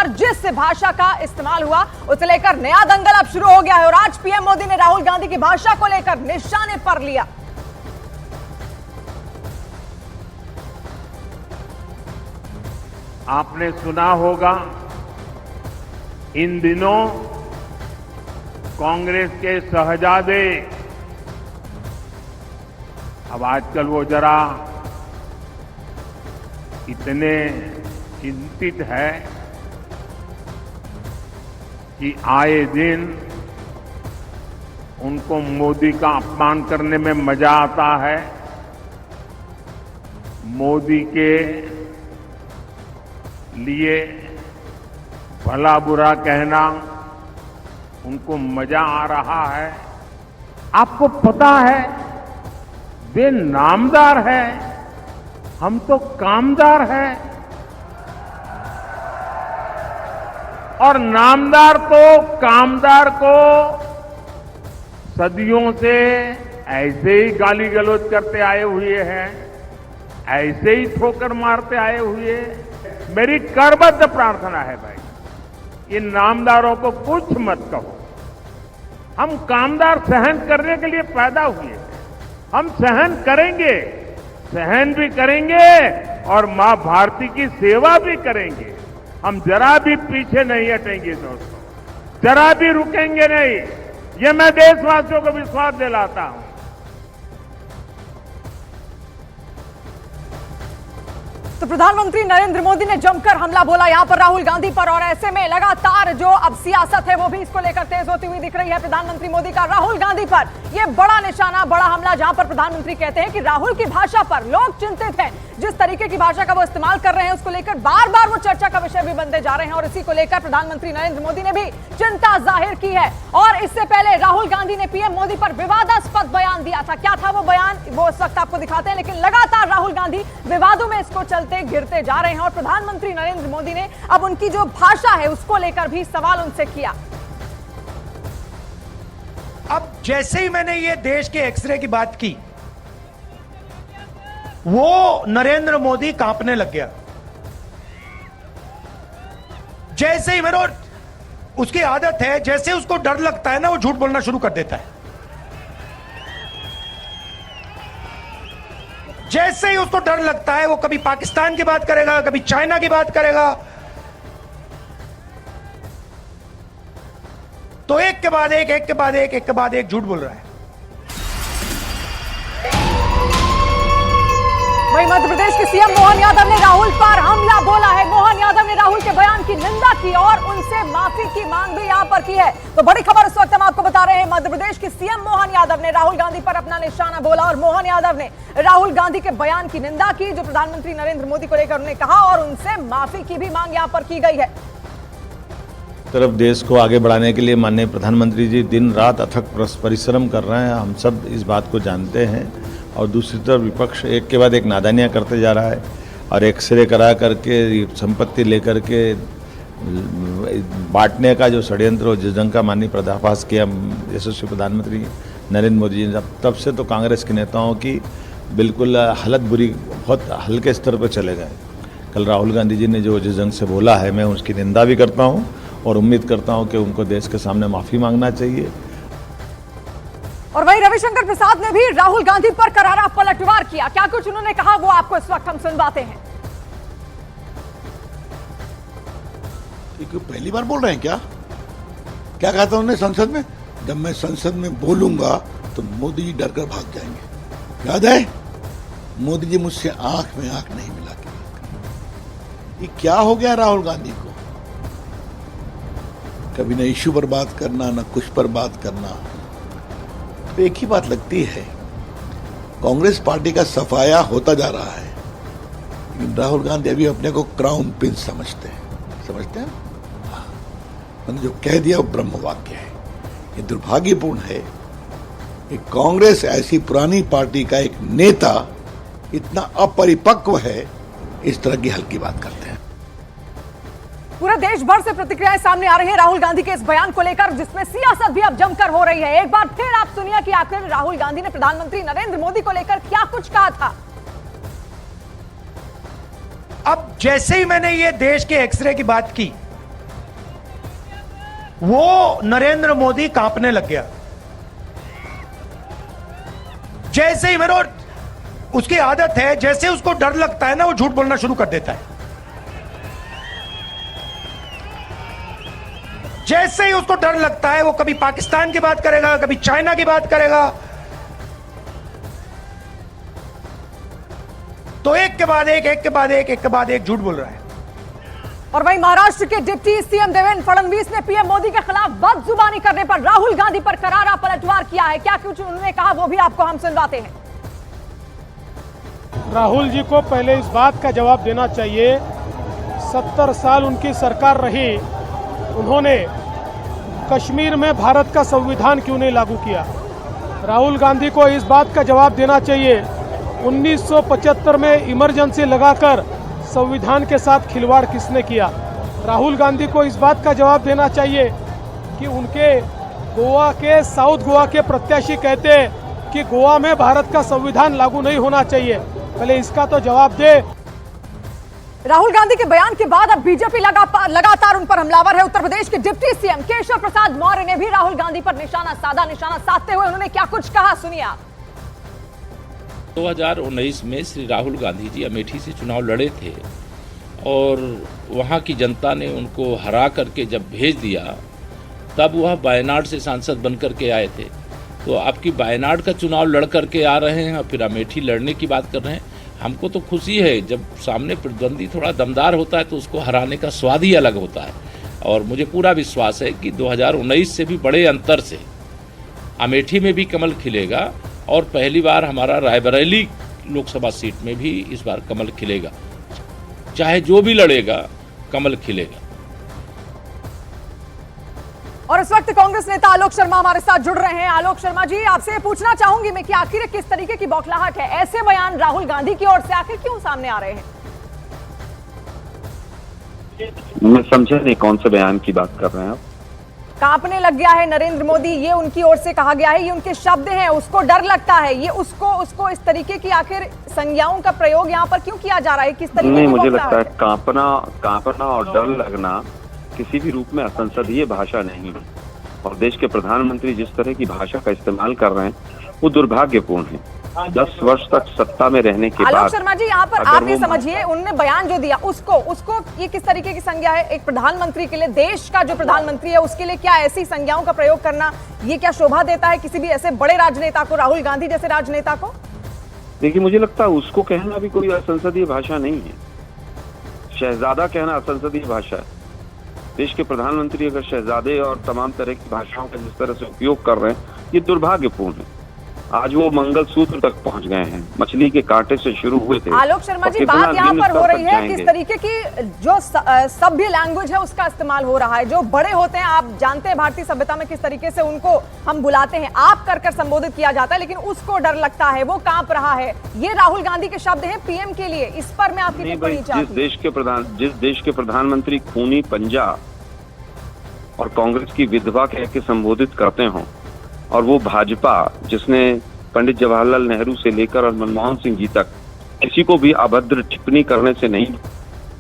पर जिस भाषा का इस्तेमाल हुआ उसे लेकर नया दंगल अब शुरू हो गया है और आज पीएम मोदी ने राहुल गांधी की भाषा को लेकर निशाने पर लिया। आपने सुना होगा इन दिनों कांग्रेस के शहजादे, अब आजकल वो जरा इतने चिंतित है कि आए दिन उनको मोदी का अपमान करने में मजा आता है। मोदी के लिए भला बुरा कहना उनको मजा आ रहा है। आपको पता है वे नामदार है, हम तो कामदार हैं। और नामदार तो कामदार को सदियों से ऐसे ही गाली गलौज करते आए हुए हैं, ऐसे ही ठोकर मारते आए हुए। मेरी करबद्ध प्रार्थना है भाई, इन नामदारों को कुछ मत कहो। हम कामदार सहन करने के लिए पैदा हुए हैं, हम सहन करेंगे, सहन भी करेंगे और मां भारती की सेवा भी करेंगे। हम जरा भी पीछे नहीं हटेंगे दोस्तों, जरा भी रुकेंगे नहीं। ये मैं देशवासियों को विश्वास दिलाता हूं। तो प्रधानमंत्री नरेंद्र मोदी ने जमकर हमला बोला यहां पर राहुल गांधी पर और ऐसे में लगातार जो अब सियासत है वो भी इसको लेकर तेज होती हुई दिख रही है। प्रधानमंत्री मोदी का राहुल गांधी पर यह बड़ा निशाना, बड़ा हमला, जहां पर प्रधानमंत्री कहते हैं कि राहुल की भाषा पर लोग चिंतित हैं। जिस तरीके की भाषा का वो इस्तेमाल कर रहे हैं उसको लेकर बार बार वो चर्चा का विषय भी बनते जा रहे हैं और इसी को लेकर प्रधानमंत्री नरेंद्र मोदी ने भी चिंता जाहिर की है। और इससे पहले राहुल गांधी ने पीएम मोदी पर विवादास्पद बयान दिया था। क्या था वो बयान, वो इस वक्त आपको दिखाते हैं। लेकिन लगातार राहुल गांधी विवादों में इसको चलते गिरते जा रहे हैं और प्रधानमंत्री नरेंद्र मोदी ने अब उनकी जो भाषा है उसको लेकर भी सवाल उनसे किया। अब जैसे ही मैंने ये देश के एक्सरे की बात की, वो नरेंद्र मोदी कांपने लग गया। जैसे ही मेरे, उसकी आदत है, जैसे उसको डर लगता है ना, वो झूठ बोलना शुरू कर देता है। जैसे ही उसको डर लगता है वो कभी पाकिस्तान की बात करेगा, कभी चाइना की बात करेगा। तो एक के बाद एक, एक के बाद एक, एक के बाद एक झूठ बोल रहा है। वहीं मध्य प्रदेश के सीएम मोहन यादव ने राहुल पर हमला बोला है। मोहन यादव ने राहुल के बयान की निंदा की और उनसे माफी की मांग भी यहां पर की है। तो बड़ी खबर इस वक्त हम आपको बता रहे हैं, मध्य प्रदेश के सीएम मोहन यादव ने राहुल गांधी पर अपना निशाना बोला और मोहन यादव ने राहुल गांधी के बयान की निंदा की जो प्रधानमंत्री नरेंद्र मोदी को लेकर उन्होंने कहा और उनसे माफी की भी मांग यहां पर की गई है। तरफ देश को आगे बढ़ाने के लिए माननीय प्रधानमंत्री जी दिन रात अथक परिश्रम कर रहे हैं, हम सब इस बात को जानते हैं। और दूसरी तरफ विपक्ष एक के बाद एक नादानियाँ करते जा रहा है और एक्सरे करा करके संपत्ति लेकर के बांटने का जो षड्यंत्र और जिस ढंग का माननीय पर्दाफाश किया यशस्वी प्रधानमंत्री नरेंद्र मोदी जी ने, तब से तो कांग्रेस के नेताओं की बिल्कुल हालत बुरी, बहुत हल्के स्तर पर चले गए। कल राहुल गांधी जी ने जो जिस ढंग से बोला है, मैं उसकी निंदा भी करता हूँ और उम्मीद करता हूं कि उनको देश के सामने माफी मांगना चाहिए। और वहीं रविशंकर प्रसाद ने भी राहुल गांधी पर करारा पलटवार किया। क्या कुछ उन्होंने कहा वो आपको इस वक्त हम सुनवाते हैं। पहली बार बोल रहे हैं क्या? क्या कहा था उन्होंने संसद में? जब मैं संसद में बोलूंगा तो मोदी जी डर कर भाग जाएंगे। याद है? मोदी जी मुझसे आंख में आंख नहीं मिला के बात कर। ये क्या हो गया राहुल गांधी को? कभी न इश्यू पर बात करना, न कुछ पर बात करना। तो एक ही बात लगती है, कांग्रेस पार्टी का सफाया होता जा रहा है। लेकिन राहुल गांधी अभी अपने को क्राउन प्रिंस समझते हैं। समझते हैं? हाँ। मैंने जो कह दिया वो ब्रह्म वाक्य है। ये दुर्भाग्यपूर्ण है कि कांग्रेस ऐसी पुरानी पार्टी का एक नेता इतना अपरिपक्व है, इस तरह की हल्की बात करते हैं। पूरे देश भर से प्रतिक्रियाएं सामने आ रही है राहुल गांधी के इस बयान को लेकर, जिसमें सियासत भी अब जमकर हो रही है। एक बार फिर आप सुनिए कि आखिर राहुल गांधी ने प्रधानमंत्री नरेंद्र मोदी को लेकर क्या कुछ कहा था। अब जैसे ही मैंने ये देश के एक्सरे की बात की, वो नरेंद्र मोदी कांपने लग गया। जैसे ही उसकी आदत है, जैसे उसको डर लगता है ना, वो झूठ बोलना शुरू कर देता है। जैसे ही उसको डर लगता है, वो कभी पाकिस्तान की बात करेगा, कभी चाइना की बात करेगा। तो एक के बाद एक झूठ बोल रहा है। और वहीं महाराष्ट्र के डिप्टी सीएम देवेंद्र फडणवीस ने पीएम मोदी के खिलाफ बदजुबानी करने पर राहुल गांधी पर करारा पलटवार किया है। क्या कुछ उन्होंने कहा वो भी आपको हम सुनवाते हैं। राहुल जी को पहले इस बात का जवाब देना चाहिए, 70 साल उनकी सरकार रही, उन्होंने कश्मीर में भारत का संविधान क्यों नहीं लागू किया। राहुल गांधी को इस बात का जवाब देना चाहिए, 1975 में इमरजेंसी लगाकर संविधान के साथ खिलवाड़ किसने किया। राहुल गांधी को इस बात का जवाब देना चाहिए कि उनके गोवा के, साउथ गोवा के प्रत्याशी कहते हैं कि गोवा में भारत का संविधान लागू नहीं होना चाहिए। पहले इसका तो जवाब दे। राहुल गांधी के बयान के बाद अब बीजेपी लगातार उन पर हमलावर है। उत्तर प्रदेश के डिप्टी सीएम केशव प्रसाद मौर्य ने भी राहुल गांधी पर निशाना साधते हुए उन्होंने क्या कुछ कहा, सुनिए आप। 2019 में श्री राहुल गांधी जी अमेठी से चुनाव लड़े थे और वहां की जनता ने उनको हरा करके जब भेज दिया, तब वह वायनाड से सांसद बन करके आए थे। तो आपकी वायनाड का चुनाव लड़ करके आ रहे हैं और फिर अमेठी लड़ने की बात कर रहे हैं। हमको तो खुशी है, जब सामने प्रतिद्वंदी थोड़ा दमदार होता है तो उसको हराने का स्वाद ही अलग होता है। और मुझे पूरा विश्वास है कि 2019 से भी बड़े अंतर से अमेठी में भी कमल खिलेगा और पहली बार हमारा रायबरेली लोकसभा सीट में भी इस बार कमल खिलेगा। चाहे जो भी लड़ेगा, कमल खिलेगा। और इस वक्त कांग्रेस नेता आलोक शर्मा हमारे साथ जुड़ रहे हैं। आलोक शर्मा जी, आपसे पूछना चाहूंगी मैं कि आखिर किस तरीके की बौखलाहट है, ऐसे बयान राहुल गांधी की ओर से आखिर क्यों सामने आ रहे हैं? मैं समझा नहीं कौन से बयान की बात कर रहे हैं आप। कांपने लग गया है नरेंद्र मोदी, ये उनकी ओर से कहा गया है, ये उनके शब्द हैं, उसको डर लगता है, ये उसको इस तरीके की आखिर संज्ञाओं का प्रयोग यहाँ पर क्यों किया जा रहा है, किस तरीके नहीं, की मुझे बौखलाहट लगता है कांपना और डर लगना किसी भी रूप में असंसदीय भाषा नहीं है। और देश के प्रधानमंत्री जिस तरह की भाषा का इस्तेमाल कर रहे हैं वो दुर्भाग्यपूर्ण है। 10 वर्ष तक सत्ता में रहने के बाद। आलोक शर्मा जी, यहाँ पर आप ये समझिए, उन्होंने बयान जो दिया उसको ये किस तरीके की संज्ञा है? एक प्रधानमंत्री के लिए, देश का जो प्रधानमंत्री है उसके लिए क्या ऐसी संज्ञाओं का प्रयोग करना, ये क्या शोभा देता है किसी भी ऐसे बड़े राजनेता को, राहुल गांधी जैसे राजनेता को? देखिए, मुझे लगता है उसको कहना भी कोई असंसदीय भाषा नहीं है। शहजादा कहना असंसदीय भाषा है। देश के प्रधानमंत्री अगर शहजादे और तमाम तरह की भाषाओं का जिस तरह से उपयोग कर रहे हैं, ये दुर्भाग्यपूर्ण है। आज वो मंगलसूत्र तक पहुंच गए हैं, मछली के कांटे से शुरू हुए थे। आलोक शर्मा जी, बात यहाँ पर हो रही है किस तरीके की जो सभ्य लैंग्वेज है उसका इस्तेमाल हो रहा है। जो बड़े होते हैं, आप जानते हैं भारतीय सभ्यता में किस तरीके से उनको हम बुलाते हैं, आप कर संबोधित किया जाता है, लेकिन उसको डर लगता है, वो कांप रहा है। ये राहुल गांधी के शब्द हैं पीएम के लिए, इस पर मैं आपकी टिप्पणी चाहती हूं। जिस देश के प्रधानमंत्री खूनी पंजा और कांग्रेस की विधवा कह के संबोधित करते हों, और वो भाजपा जिसने पंडित जवाहरलाल नेहरू से लेकर और मनमोहन सिंह जी तक किसी को भी अभद्र टिप्पणी करने से नहीं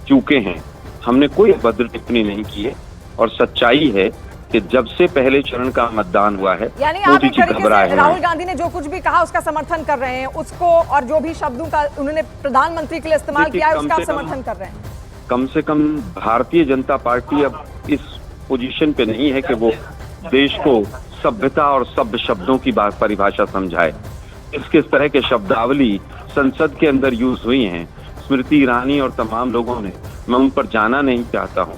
चूके हैं। हमने कोई अभद्र टिप्पणी नहीं की है और सच्चाई है कि जब से पहले चरण का मतदान हुआ है, यानी आप एक तरीके से राहुल गांधी ने जो कुछ भी कहा उसका समर्थन कर रहे हैं उसको, और जो भी शब्दों का उन्होंने प्रधानमंत्री के लिए इस्तेमाल किया है उसका आप समर्थन कर रहे हैं। कम से कम भारतीय जनता पार्टी अब इस पोजीशन पे नहीं है कि वो देश को सभ्यता और सभ्य शब्दों की बात परिभाषा समझाए। किस तरह के शब्दावली संसद के अंदर यूज हुई हैं, स्मृति ईरानी और तमाम लोगों ने, मैं उन पर जाना नहीं चाहता हूं।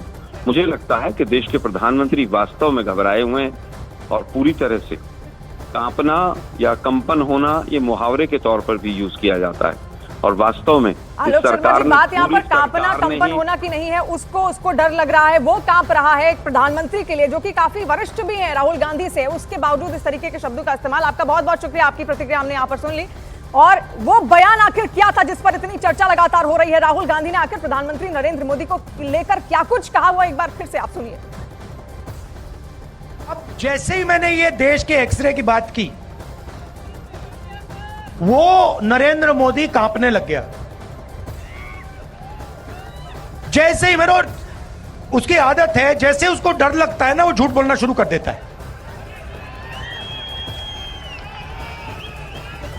मुझे लगता है कि देश के प्रधानमंत्री वास्तव में घबराए हुए हैं और पूरी तरह से कांपना या कंपन होना ये मुहावरे के तौर पर भी यूज किया जाता है। और वास्तव में आलोक शर्मा जी, बात यहाँ पर कांपना कंपन होना की नहीं है, उसको डर लग रहा है, वो कांप रहा है एक प्रधानमंत्री के लिए जो कि काफी वरिष्ठ भी हैं राहुल गांधी से, उसके बावजूद इस तरीके के शब्दों का इस्तेमाल। आपका बहुत बहुत शुक्रिया, आपकी प्रतिक्रिया हमने यहाँ पर सुन ली। और वो बयान आखिर क्या था जिस पर इतनी चर्चा लगातार हो रही है? राहुल गांधी ने आखिर प्रधानमंत्री नरेंद्र मोदी को लेकर क्या कुछ कहा, वो एक बार फिर से आप सुनिए। अब जैसे ही मैंने ये देश के एक्सरे की बात की, वो नरेंद्र मोदी कांपने लग गया। जैसे ही उसकी आदत है, जैसे उसको डर लगता है ना, वो झूठ बोलना शुरू कर देता है।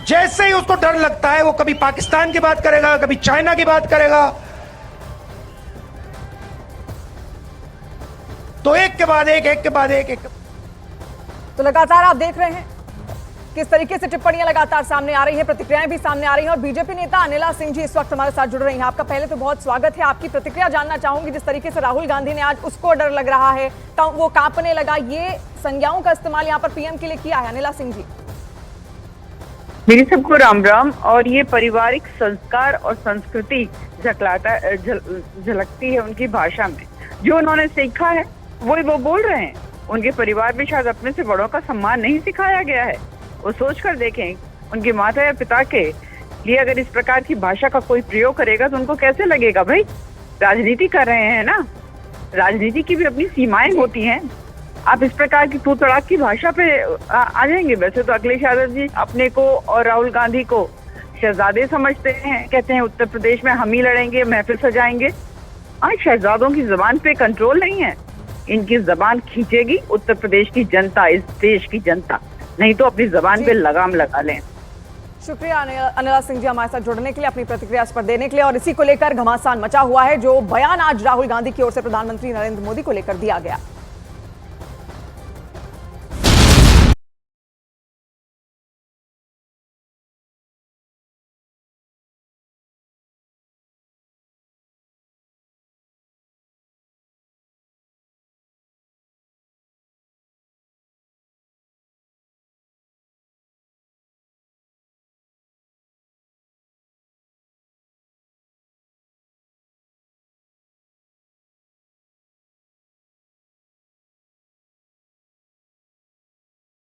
जैसे ही उसको डर लगता है वो कभी पाकिस्तान की बात करेगा, कभी चाइना की बात करेगा, तो एक के बाद एक। तो लगातार आप देख रहे हैं किस तरीके से टिप्पणियां लगातार सामने आ रही हैं, प्रतिक्रियाएं भी सामने आ रही हैं और बीजेपी नेता अनिला सिंह जी इस वक्त हमारे साथ जुड़ रही हैं। आपका पहले तो बहुत स्वागत है। आपकी प्रतिक्रिया जानना चाहूंगी, जिस तरीके से राहुल गांधी ने आज उसको डर लग रहा है, वो कांपने लगा, ये संज्ञाओं का इस्तेमाल यहाँ पर पीएम के लिए किया है। अनिला सिंह जी, मेरी सबको राम राम। और ये पारिवारिक संस्कार और संस्कृति झलकती है उनकी भाषा में। जो उन्होंने सीखा है वही वो बोल रहे हैं। उनके परिवार में शायद अपने से बड़ों का सम्मान नहीं सिखाया गया है। वो सोच कर देखें, उनके माता या पिता के लिए अगर इस प्रकार की भाषा का कोई प्रयोग करेगा तो उनको कैसे लगेगा। भाई राजनीति कर रहे हैं ना, राजनीति की भी अपनी सीमाएं होती हैं। आप इस प्रकार की तू तड़ाक की भाषा पे आ जाएंगे। वैसे तो अखिलेश यादव जी अपने को और राहुल गांधी को शहजादे समझते हैं, कहते हैं उत्तर प्रदेश में हम ही लड़ेंगे, महफिल सजाएंगे। आज शहजादों की जबान पे कंट्रोल नहीं है। इनकी जबान खींचेगी उत्तर प्रदेश की जनता, इस देश की जनता, नहीं तो अपनी जबान पे लगाम लगा लें। शुक्रिया अनिला सिंह जी हमारे साथ जुड़ने के लिए, अपनी प्रतिक्रिया इस पर देने के लिए। और इसी को लेकर घमासान मचा हुआ है जो बयान आज राहुल गांधी की ओर से प्रधानमंत्री नरेंद्र मोदी को लेकर दिया गया।